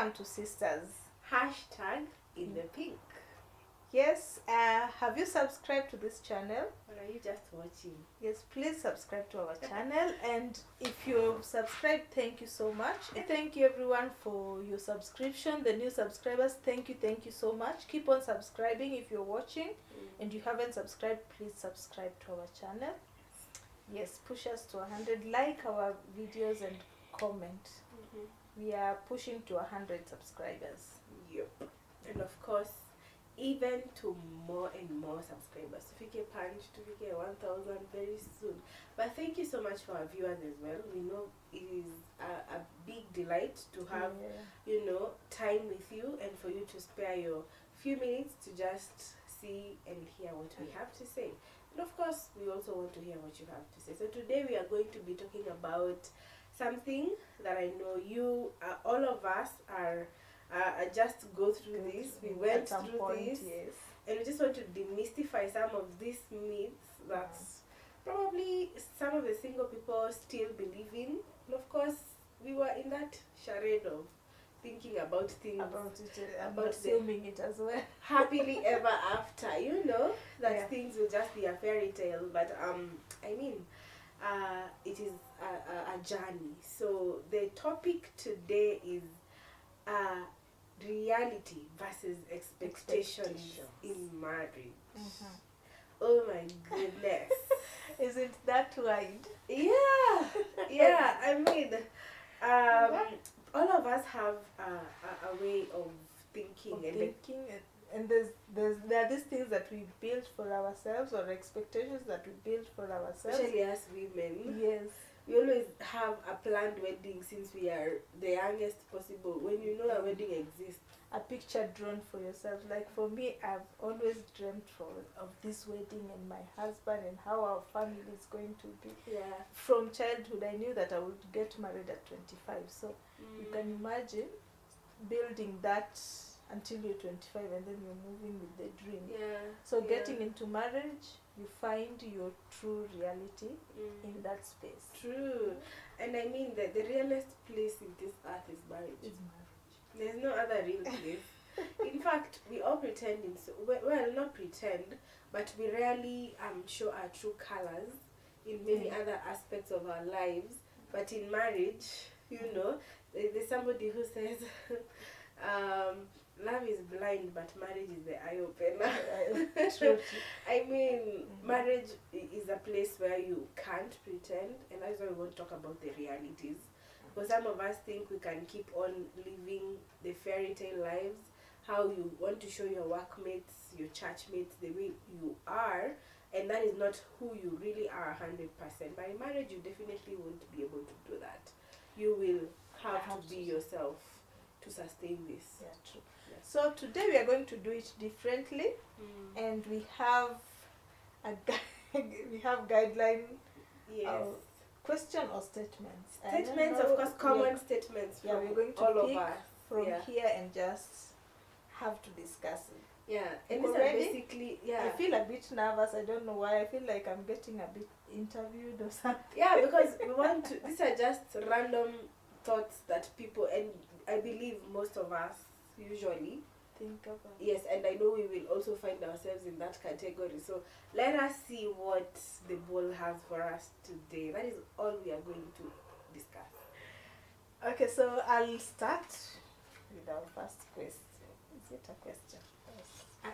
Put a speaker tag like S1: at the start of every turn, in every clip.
S1: welcome to Sistaz.
S2: Hashtag in the pink.
S1: Yes, have you subscribed to this channel?
S2: Or are you just watching?
S1: Yes, please subscribe to our channel. And if you've subscribed, thank you so much. Thank you everyone for your subscription. The new subscribers, thank you so much. Keep on subscribing if you're watching and you haven't subscribed, please subscribe to our channel. Yes, push us to 100. Like our videos and comment. We are pushing to 100 subscribers.
S2: Yep. And of course, even to more and more subscribers. So we get punch to get 1,000 very soon. But thank you so much for our viewers as well. We know it is a big delight to have, time with you and for you to spare your few minutes to just see and hear what we have to say. And of course, we also want to hear what you have to say. So today we are going to be talking about something that I know you, all of us are just go through this. We went through this,
S1: yes.
S2: And we just want to demystify some of these myths that probably some of the single people still believe in. And of course, we were in that charade of thinking about things,
S1: about assuming it as well.
S2: Happily ever after, that things will just be a fairy tale. But it is a journey. So the topic today is reality versus expectations in marriage. Oh my goodness.
S1: Isn't that wide?
S2: Yeah. All of us have a way of thinking,
S1: and there are these things that we build for ourselves, or expectations that we build for ourselves.
S2: Especially as women.
S1: Yes.
S2: We always have a planned wedding since we are the youngest possible. When you know a wedding exists.
S1: A picture drawn for yourself. Like for me, I've always dreamt of this wedding and my husband and how our family is going to be.
S2: Yeah.
S1: From childhood, I knew that I would get married at 25. So you can imagine building that until you're 25 and then you're moving with the dream.
S2: Yeah.
S1: So getting into marriage, you find your true reality in that space.
S2: True. And I mean that the realest place in this earth is marriage. There's no other real place. In fact, we all pretend well, not pretend, but we rarely show our true colors in many other aspects of our lives. But in marriage, there's somebody who says, love is blind, but marriage is the eye opener.
S1: True.
S2: I mean, marriage is a place where you can't pretend, and that's why we won't talk about the realities. Because some of us think we can keep on living the fairy tale lives, how you want to show your workmates, your churchmates the way you are, and that is not who you really are 100%. But in marriage, you definitely won't be able to do that. You will have to be yourself to sustain this.
S1: Yeah, true. Yes. So today we are going to do it differently, and we have we have guideline.
S2: Yes.
S1: Question or statements?
S2: Statements, of course, common statements from
S1: we're going to
S2: all
S1: pick
S2: of us
S1: from here and just have to discuss it.
S2: Yeah, and these are basically,
S1: I feel a bit nervous. I don't know why. I feel like I'm getting a bit interviewed or something.
S2: Yeah, because we want to, these are just random thoughts that people, and I believe most of us usually
S1: think about.
S2: Yes, and I know we will also find ourselves in that category. So let us see what the ball has for us today. That is all we are going to discuss.
S1: Okay, so I'll start with our first question. Is it a question?
S2: Yes.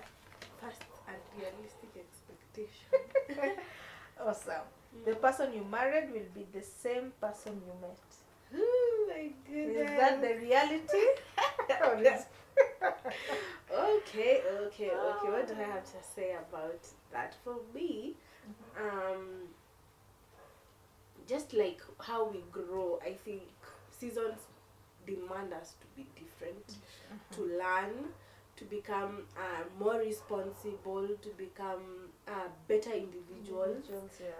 S2: First, unrealistic expectation.
S1: Awesome. The person you married will be the same person you met.
S2: Oh my goodness.
S1: Is that the reality?
S2: Okay. What do I have to say about that? For me, just like how we grow, I think seasons demand us to be different, to learn, to become more responsible, to become better individuals,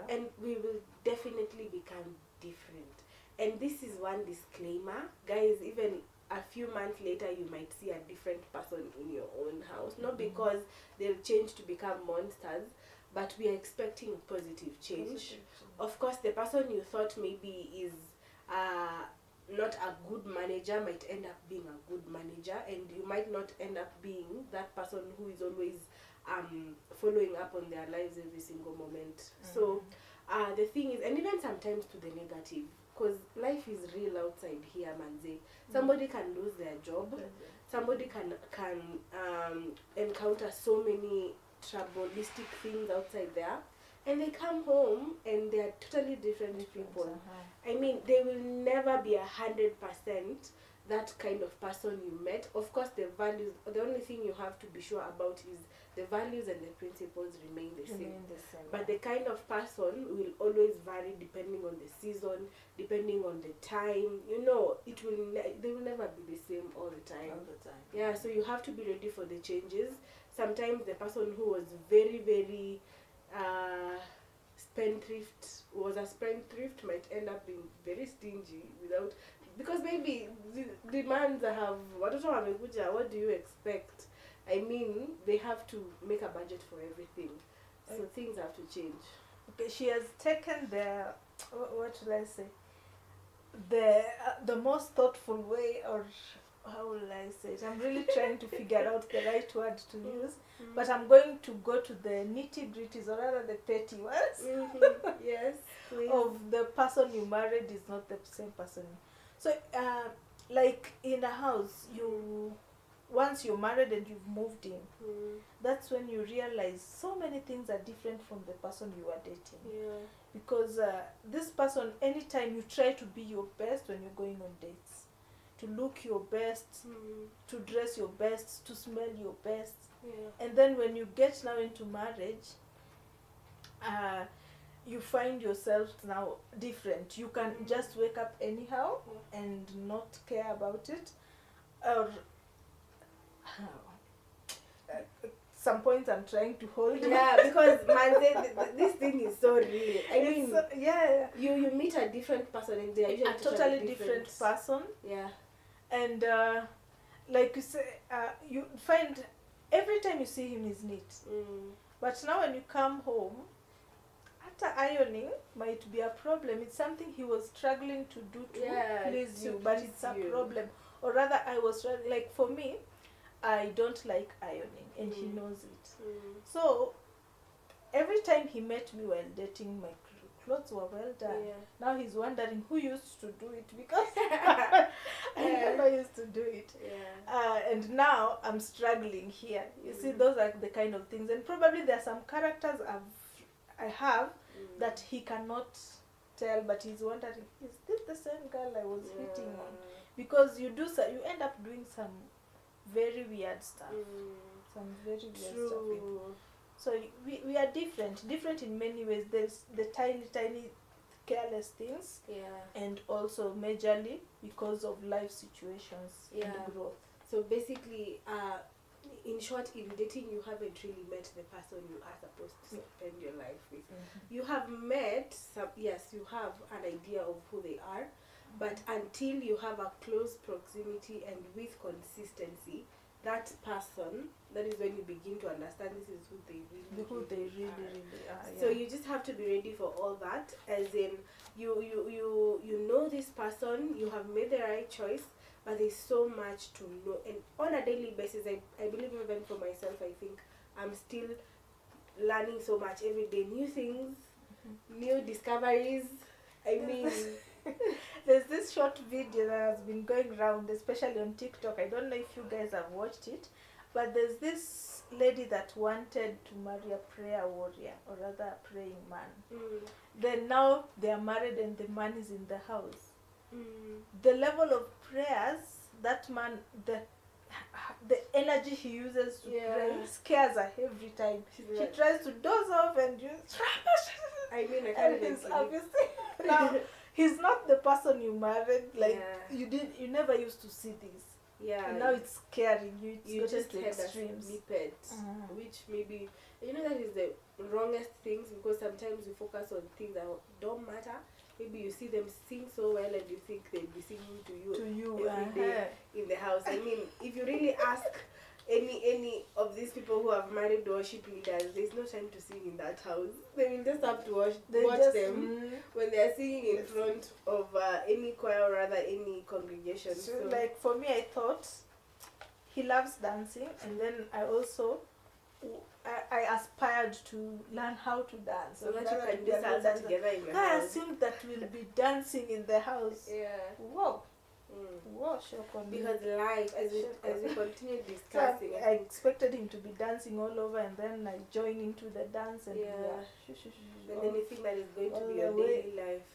S2: and we will definitely become different. And this is one disclaimer, guys. Even a few months later, you might see a different person in your own house. Not because they'll change to become monsters, but we are expecting positive change. Of course, the person you thought maybe is not a good manager might end up being a good manager, and you might not end up being that person who is always following up on their lives every single moment. So the thing is, and even sometimes to the negative, because life is real outside here, manze. Somebody can lose their job, somebody can encounter so many troublistic things outside there, and they come home and they are totally different people. I mean, they will never be 100% that kind of person you met. Of course, the values, the only thing you have to be sure about is the values and the principles remain the same. But the kind of person will always vary depending on the season, depending on the time. You know, they will never be the same all the time. Yeah, so you have to be ready for the changes. Sometimes the person who was very, very spendthrift might end up being very stingy because maybe the demands have what do you expect? I mean, they have to make a budget for everything, so things have to change.
S1: Okay, she has taken what should I say, the most thoughtful way, or how will I say it? I'm really trying to figure out the right word to use, but I'm going to go to the nitty-gritties, or rather the petty ones.
S2: Yes, please.
S1: Of the person you married is not the same person. So, like in a house, once you're married and you've moved in, that's when you realize so many things are different from the person you are dating.
S2: Yeah.
S1: Because this person, anytime you try to be your best when you're going on dates, to look your best, to dress your best, to smell your best.
S2: Yeah.
S1: And then when you get now into marriage, you find yourself now different. You can just wake up anyhow and not care about it. Or some points I'm trying to hold.
S2: Yeah, because man, this thing is so real. I mean, you meet a different person and they are usually
S1: a totally different person.
S2: Yeah.
S1: And like you say, you find every time you see him is neat. But now when you come home, after ironing might be a problem. It's something he was struggling to do to please you, but it's a problem. Or rather, I was like, for me, I don't like ironing, and he knows it. So every time he met me while dating, my clothes were well done. Now he's wondering who used to do it, because I never used to do it. And now I'm struggling here. You see, those are the kind of things. And probably there are some characters I have that he cannot tell, but he's wondering, is this the same girl I was hitting on? Because you end up doing some very weird stuff. Some very weird stuff. So we are different in many ways. There's the tiny careless things, and also majorly because of life situations and growth.
S2: So basically, in short, in dating, you haven't really met the person you are supposed to spend your life with. You have met you have an idea of who they are, but until you have a close proximity and with consistency, that person, that is when you begin to understand this is who they really are. So you just have to be ready for all that, as in you know this person, you have made the right choice, but there's so much to know, and on a daily basis, I believe even for myself, I think I'm still learning so much every day, new things, new discoveries. I mean,
S1: there's this short video that has been going around, especially on TikTok. I don't know if you guys have watched it, but there's this lady that wanted to marry a prayer warrior, or rather a praying man. Then now they are married and the man is in the house. The level of prayers that man, the energy he uses to pray scares her every time. She tries to doze off and
S2: I mean, I can't even
S1: obviously now he's not the person you married. Like you never used to see this. And now it's scaring you.
S2: You just had extremes. Which maybe, that is the wrongest things, because sometimes you focus on things that don't matter. Maybe you see them sing so well and you think they'll be singing to you every day in the house. I mean, if you really ask any of these people who have married worship leaders, there's no time to sing in that house. They will just have to watch them when they are singing in front of any choir, or rather any congregation.
S1: So like for me, I thought he loves dancing, and then I also I aspired to learn how to dance.
S2: So that
S1: Learn
S2: you
S1: how
S2: can
S1: to
S2: do
S1: be a good
S2: salsa
S1: dancer.
S2: together in the
S1: I
S2: house.
S1: assumed that we'll be dancing in the house.
S2: Yeah.
S1: Wow.
S2: Mm.
S1: Wow, shock on me.
S2: Because life, as we continue
S1: So
S2: discussing,
S1: I expected him to be dancing all over, and then I join into the dance, and
S2: Yeah.
S1: we are
S2: and anything that is going to
S1: all
S2: be
S1: the
S2: your
S1: way.
S2: daily life.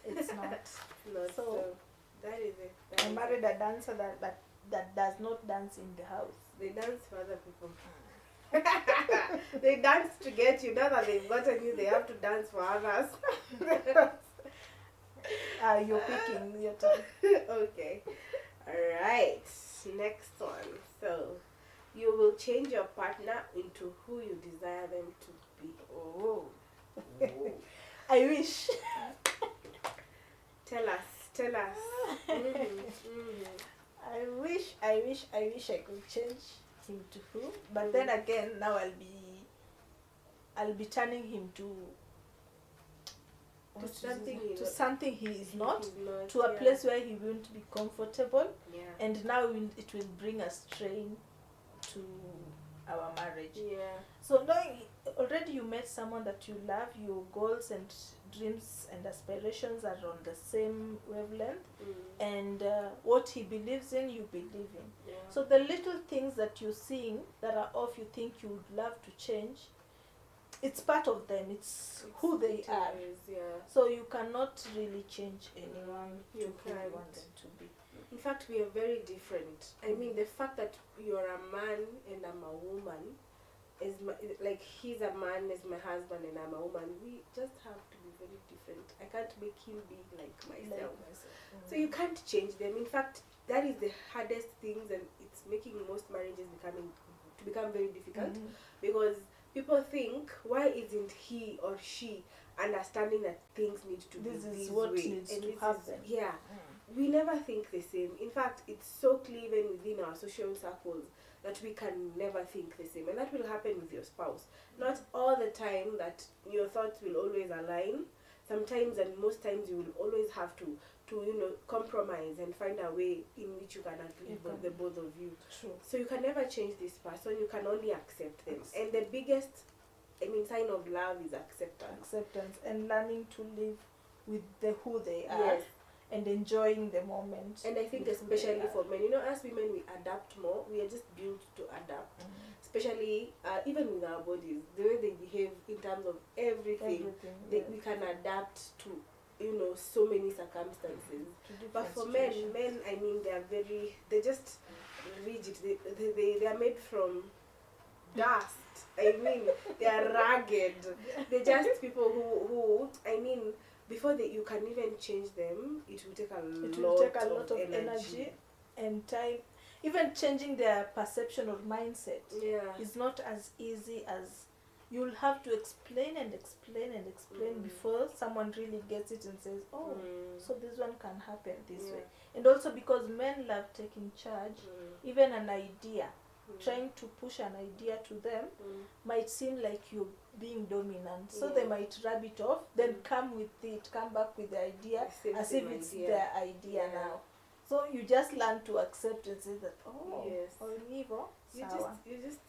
S1: It's not.
S2: Not
S1: So,
S2: so. That is it. That
S1: I
S2: is
S1: married
S2: it.
S1: a dancer that does not dance in the house.
S2: They dance for other people. They dance to get you. Now that they've gotten you, they have to dance for others.
S1: You're picking your turn.
S2: Okay. Alright. Next one. So, you will change your partner into who you desire them to be.
S1: Oh. I wish.
S2: Tell us.
S1: I wish I could change him to who, but then again, now I'll be turning him to something he is not, to a place where he won't be comfortable, and now it will bring a strain to our marriage. So knowing already you met someone that you love, your goals and dreams and aspirations are on the same wavelength, and what he believes in, you believe in. So the little things that you're seeing that are off, you think you would love to change, it's part of them, it's who they are. So you cannot really change anyone to who you want them to be.
S2: In fact, we are very different. I mean, the fact that you're a man and I'm a woman, like he's a man as my husband and I'm a woman, we just have to be very different. I can't make him be like myself. So you can't change them. In fact, that is the hardest things, and it's making most marriages become very difficult, because people think, why isn't he or she understanding that things need to be this
S1: what
S2: way?
S1: Needs to happen.
S2: We never think the same. In fact, it's so clear even within our social circles that we can never think the same, and that will happen with your spouse. Not all the time that your thoughts will always align. Sometimes, and most times, you will always have to compromise and find a way in which you can agree with the both of you.
S1: True.
S2: So you can never change this person. You can only accept them. And the biggest, sign of love is acceptance
S1: and learning to live with who they are.
S2: Yes.
S1: And enjoying the moment.
S2: And I think especially for men, as women, we adapt more. We are just built to adapt. Especially even with our bodies, the way they behave in terms of everything. We can adapt to so many circumstances. But for men, I mean, they're just rigid. They are made from dust. I mean, they are ragged. They're just people who I mean, before you can even change them, it will take a lot of energy
S1: and time. Even changing their perception or mindset is not as easy as you'll have to explain before someone really gets it and says, so this one can happen this way. And also because men love taking charge, even an idea, trying to push an idea to them might seem like you're being dominant. So they might rub it off, then come back with the idea as if it's their idea now. So you just learn to accept and say that,
S2: you just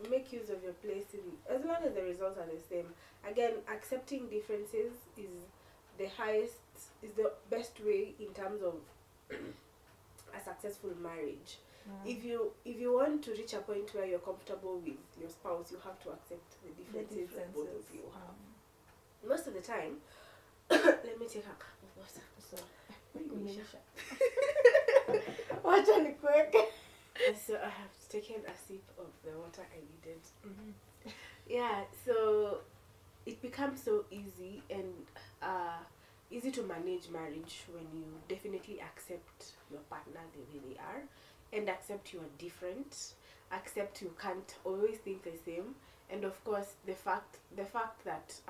S2: make use of your place as long as the results are the same. Again, accepting differences is the best way in terms of a successful marriage. If you want to reach a point where you're comfortable with your spouse, you have to accept the differences that both of you have. Most of the time, let me take a cup of water. So I have taken a sip of the water I needed. So it becomes so easy and easy to manage marriage when you definitely accept your partner the way they are, and accept you are different, accept you can't always think the same, and of course the fact that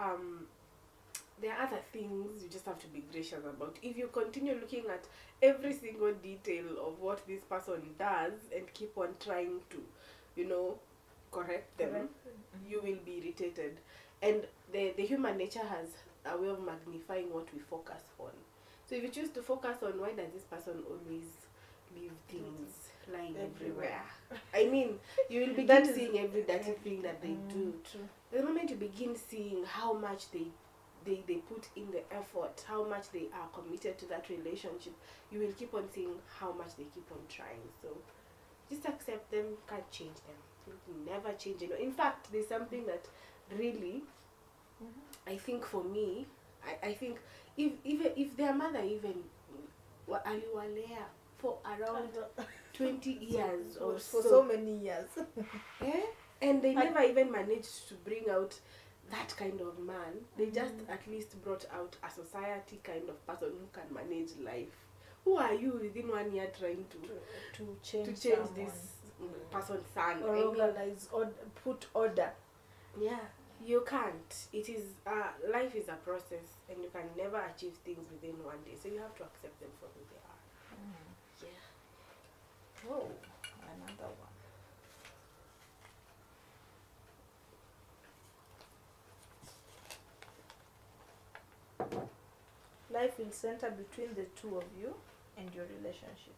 S2: there are other things you just have to be gracious about. If you continue looking at every single detail of what this person does and keep on trying to, correct them, you will be irritated. And the human nature has a way of magnifying what we focus on. So if you choose to focus on why does this person always leave things flying
S1: Everywhere.
S2: everywhere. I mean, you will
S1: That
S2: begin
S1: is-
S2: seeing every dirty thing that they do.
S1: True.
S2: The moment you begin seeing how much they put in the effort, how much they are committed to that relationship, you will keep on seeing how much they keep on trying. So just accept them, can't change them. You can never change it. In fact, there's something that really, I think for me, I think if their mother even aliwalea for around 20 years or
S1: for
S2: so,
S1: so many years.
S2: eh? And they never even managed to bring out that kind of man. They just at least brought out a society kind of person who can manage life. Who are you within 1 year trying
S1: to change
S2: this
S1: someone.
S2: person's son?
S1: Or organize or put order.
S2: Yeah, you can't. It is life is a process, and you can never achieve things within 1 day. So you have to accept them for who they are. Yeah.
S1: Oh, another one. Life will center between the two of you and your relationship.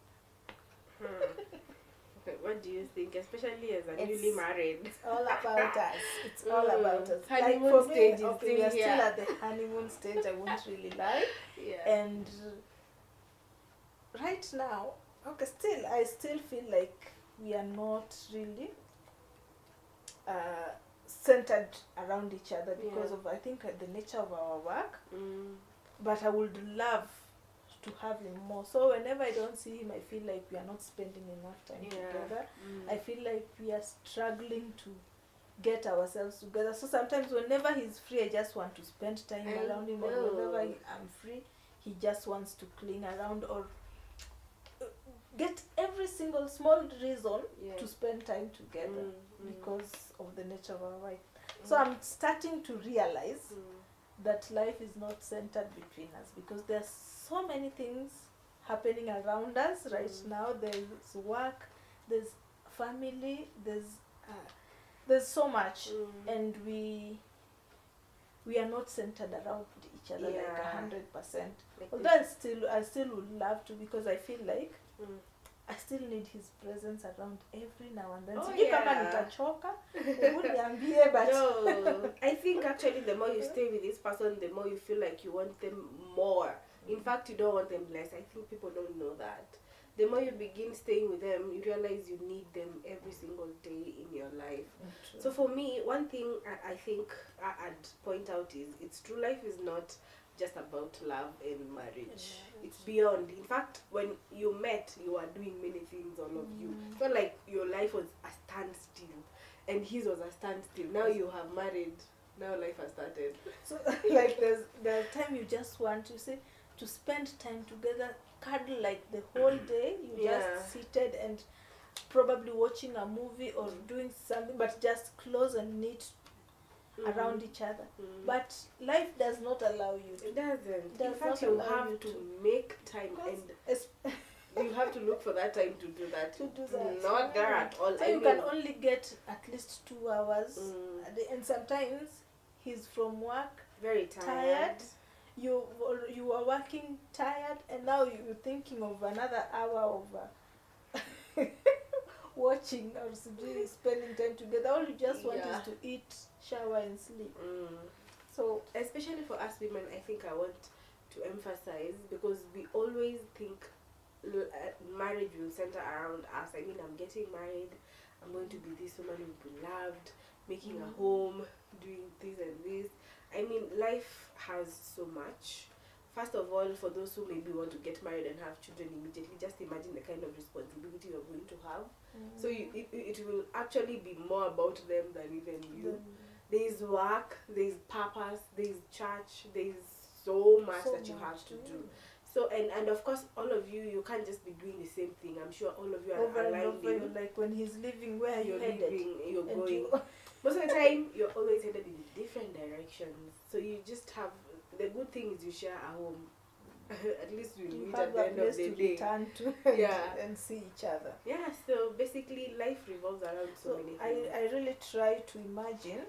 S2: Okay, what do you think? Especially as a
S1: It's-
S2: newly married.
S1: It's all about us. It's all about us.
S2: Honeymoon
S1: for me,
S2: stage is
S1: okay,
S2: still
S1: we are
S2: here.
S1: still at the honeymoon stage. I won't really lie.
S2: Yeah.
S1: And right now, okay, I still feel like we are not really centered around each other because
S2: Yeah.
S1: of, I think, the nature of our work.
S2: Mm.
S1: But I would love to have him more. So whenever I don't see him, I feel like we are not spending enough time together. I feel like we are struggling to get ourselves together. So sometimes whenever he's free, I just want to spend time
S2: I
S1: around him.
S2: know.
S1: And whenever I'm free, he just wants to cling around or get every single small reason to spend time together because of the nature of our life. So I'm starting to realize that life is not centered between us because there's so many things happening around us right now. There's work, there's family, there's so much, and we are not centered around each other like 100%. Although I still would love to, because I feel like I still need his presence around every now and then. Sijui kama nitachoka, hebu niambie, but
S2: no, I think actually the more you stay with this person, the more you feel like you want them more. In fact, you don't want them less. I think people don't know that. The more you begin staying with them, you realize you need them every single day in your life. So for me, one thing I think I'd point out is it's true. Life is not just about love and marriage. It's beyond. In fact, when you met, you were doing many things, all of you. It's not like your life was a standstill and his was a standstill. Now you have married. Now life has started.
S1: So like there's time you just want to spend time together, cuddle like the whole day. You just seated and probably watching a movie or doing something, but just close and knit around each other. But life does not allow you to.
S2: It doesn't.
S1: Does
S2: In fact,
S1: not
S2: you
S1: allow
S2: have
S1: you
S2: to make time, and you have to look for that time to do that. Not there at all.
S1: So you can only get at least 2 hours, and sometimes he's from work
S2: very tired.
S1: You are working tired, and now you're thinking of another hour of watching or spending time together. All you just want is to eat, shower, and sleep. So
S2: especially for us women, I think I want to emphasize, because we always think marriage will center around us. I mean, I'm getting married, I'm going to be this woman who will be loved, making a home, doing this and this. I mean, life has so much. First of all, for those who maybe want to get married and have children immediately, just imagine the kind of responsibility you're going to have. So it will actually be more about them than even you. There's work, there's purpose, there's church, there's so much that you have to do. So and of course, all of you can't just be doing the same thing. I'm sure all of you are aligning.
S1: Like when he's leaving, where
S2: you're
S1: headed,
S2: you're going. Most of the time, you're always headed in different directions. So you just have, the good thing is you share a home. At least you meet at the end of the day.
S1: Return to and see each other.
S2: Yeah, so basically life revolves around so many things.
S1: I really try to imagine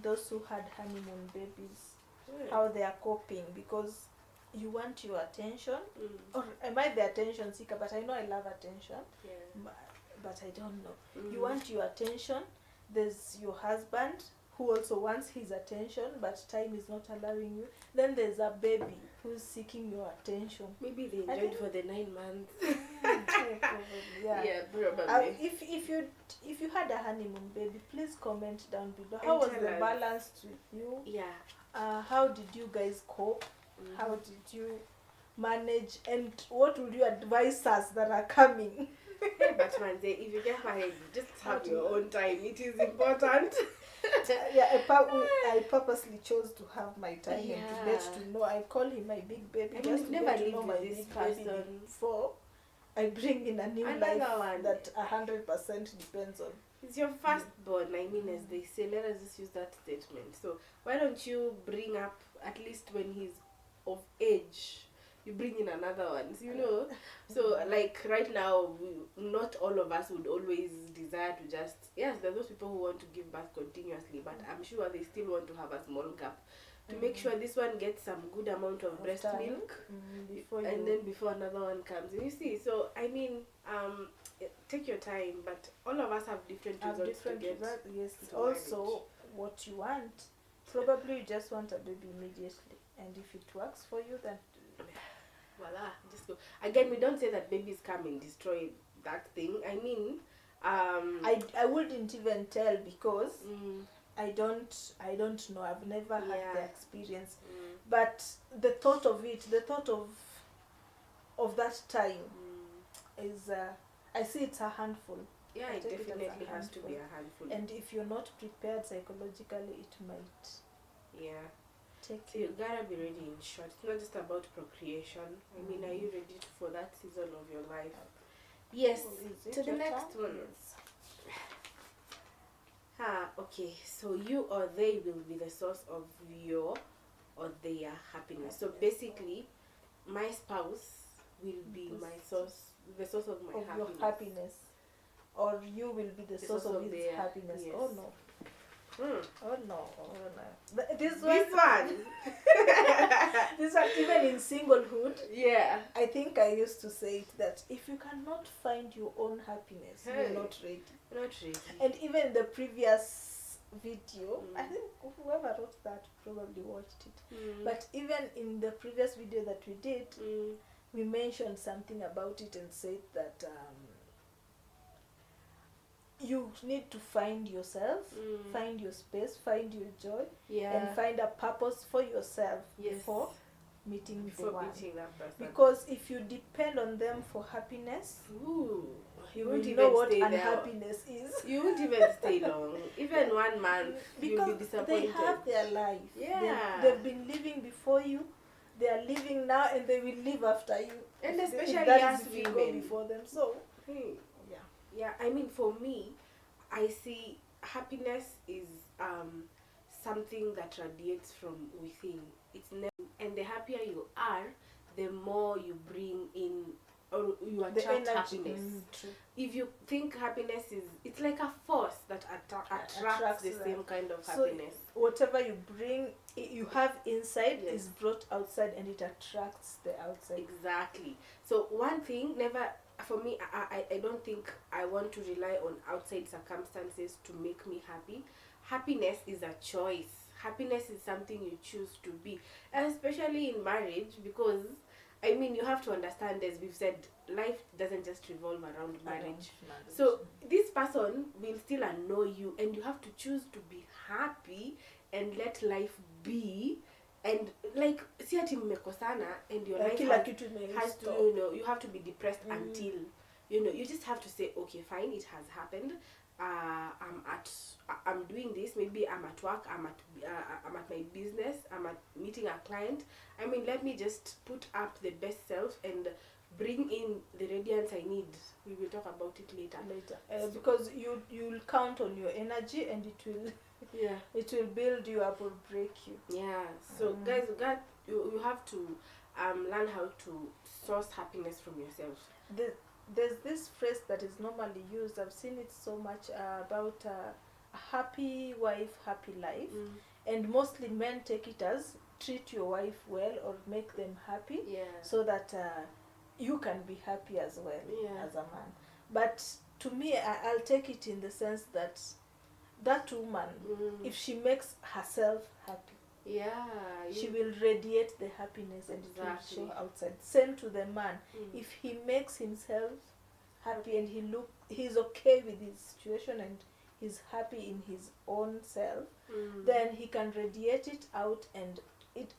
S1: those who had honeymoon babies, how they are coping, because you want your attention. Or am I the attention seeker? But I know I love attention. but I don't know.
S2: Mm.
S1: You want your attention. There's your husband who also wants his attention, but time is not allowing you. Then there's a baby who's seeking your attention.
S2: Maybe they
S1: I
S2: enjoyed
S1: think-
S2: for the 9 months.
S1: Probably, yeah.
S2: Yeah, probably.
S1: If you had a honeymoon, baby, please comment down below. How was
S2: tell
S1: the
S2: us.
S1: balance with you?
S2: Yeah.
S1: How did you guys cope?
S2: Mm.
S1: How did you manage? And what would you advise us that are coming?
S2: But man, if you get married, just have your own time. It is important.
S1: Yeah, I purposely chose to have my time and to
S2: Yeah.
S1: get to know. I call him my big baby.
S2: I mean,
S1: just
S2: you've
S1: to
S2: never
S1: get to
S2: lived
S1: know
S2: with
S1: my
S2: this
S1: big baby
S2: person.
S1: before I bring in a new
S2: Another
S1: life
S2: one.
S1: that 100% depends on.
S2: It's your firstborn. I mean, as they say, let us just use that statement. So why don't you bring up, at least when he's of age, you bring in another one, you know? So like right now, not all of us would always desire to just, yes, there are those people who want to give birth continuously, but I'm sure they still want to have a small gap to make sure this one gets some good amount of breast
S1: time.
S2: milk,
S1: Before
S2: and
S1: you
S2: then before another one comes. You see, so I mean, take your time, but all of us have different
S1: have
S2: results
S1: different
S2: to get.
S1: results. Yes.
S2: into
S1: Also,
S2: marriage.
S1: what you want. Probably you just want a baby immediately, and if it works for you, then
S2: Voila, just go. Again, we don't say that babies come and destroy that thing. I mean,
S1: I wouldn't even tell because
S2: mm,
S1: I don't know. I've never had
S2: Yeah.
S1: the experience. But the thought of that time is I see it's a handful.
S2: yeah,
S1: I
S2: it
S1: take it as a
S2: definitely has to be
S1: handful.
S2: a handful.
S1: And if you're not prepared psychologically, it might
S2: Yeah,
S1: take
S2: so you gotta be ready. In short, it's not just about procreation. I mean, are you ready for that season of your life? Yes.
S1: Is it
S2: To the
S1: your
S2: next
S1: turn?
S2: one. Okay. So you or they will be the source of your or their happiness. So basically, my spouse will be my source, the source of my
S1: Of
S2: happiness.
S1: your happiness, or you will be the source of his
S2: their-
S1: happiness.
S2: yes.
S1: Oh no!
S2: Hmm.
S1: Oh no! Oh no! This
S2: This one.
S1: this one, even in singlehood,
S2: Yeah.
S1: I think I used to say it that if you cannot find your own happiness,
S2: Hey.
S1: you're not ready.
S2: Not really.
S1: And even in the previous video, I
S2: Mm.
S1: think whoever wrote that probably watched it.
S2: Mm.
S1: But even in the previous video that we did,
S2: Mm.
S1: we mentioned something about it and said that you need to find yourself,
S2: Mm.
S1: find your space, find your joy,
S2: Yeah.
S1: and find a purpose for yourself
S2: Yes.
S1: before meeting
S2: Before
S1: the one.
S2: meeting that person.
S1: Because if you depend on them for happiness,
S2: Ooh,
S1: you
S2: won't
S1: will
S2: even
S1: know what
S2: stay there.
S1: unhappiness is.
S2: You won't even stay long. Even 1 month, you'll be
S1: Because
S2: disappointed.
S1: they have their life.
S2: Yeah.
S1: They've been living before you. They are living now, and they will live after you.
S2: And
S1: If
S2: especially
S1: that
S2: us
S1: is if you go
S2: women.
S1: before them. So
S2: Hmm.
S1: yeah.
S2: Yeah, I mean, for me, I see happiness is something that radiates from within. It's never, and the happier you are, the more you bring in, or you
S1: The
S2: attract
S1: energy.
S2: happiness.
S1: True.
S2: If you think happiness is, it's like a force that attracts the
S1: that.
S2: same kind of
S1: So
S2: happiness.
S1: whatever you bring, you have inside
S2: Yes.
S1: is brought outside, and it attracts the outside.
S2: Exactly. So one thing, never, for me, I don't think I want to rely on outside circumstances to make me happy. Happiness is a choice. Happiness is something you choose to be, and especially in marriage, because I mean, you have to understand, as we've said, life doesn't just revolve around marriage. So this person will still annoy you, and you have to choose to be happy and let life be. And like, si ati mmekosana and your life
S1: kila
S2: has,
S1: kitu
S2: has to,
S1: stop.
S2: you know, you have to be depressed until, you know, you just have to say, okay, fine, it has happened. I'm doing this. Maybe I'm at work. I'm at my business. I'm at meeting a client. I mean, let me just put up the best self and bring in the radiance I need. We will talk about it later.
S1: Because you'll count on your energy, and
S2: Yeah.
S1: it will build you up or break you.
S2: Yeah. So guys, you have to learn how to source happiness from yourself.
S1: There's this phrase that is normally used. I've seen it so much about a happy wife, happy life, and mostly men take it as treat your wife well or make them happy,
S2: Yeah.
S1: so that you can be happy as well
S2: Yeah.
S1: as a man. But to me, I'll take it in the sense that that woman, if she makes herself happy,
S2: yeah,
S1: she will radiate the happiness and it
S2: Exactly.
S1: will show outside. Same to the man.
S2: Mm.
S1: If he makes himself happy and he's okay with his situation and he's happy in his own self, then he can radiate it out, and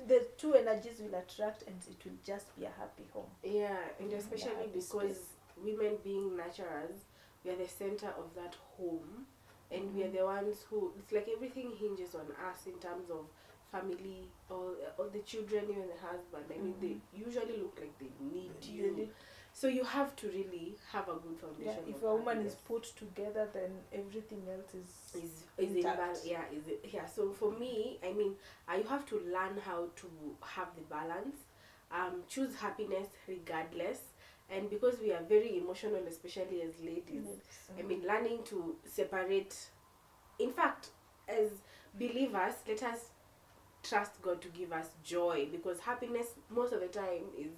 S1: the two energies will attract and it will just be a happy home.
S2: Yeah, and
S1: Yeah,
S2: especially
S1: happy
S2: because
S1: space.
S2: women being nurturers, we are the center of that home, and we are the ones who, it's like everything hinges on us in terms of family, or the children, even the husband. I mean, they usually look like they need you. So you have to really have a good
S1: Yeah,
S2: foundation.
S1: if
S2: of
S1: a woman
S2: happiness.
S1: is put together, then everything else
S2: Is in
S1: intact.
S2: yeah. So for me, I mean, you have to learn how to have the balance, choose happiness regardless. And because we are very emotional, especially as ladies, I mean, learning to separate. In fact, as believers, let us trust God to give us joy, because happiness most of the time is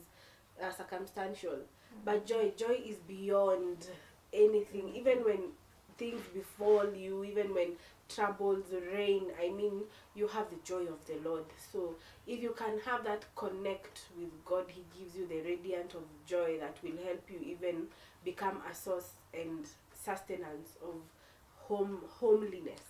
S2: circumstantial, but joy is beyond anything. Even when things befall you, even when troubles reign, I mean, you have the joy of the Lord. So if you can have that connect with God, he gives you the radiant of joy that will help you even become a source and sustenance of homeliness.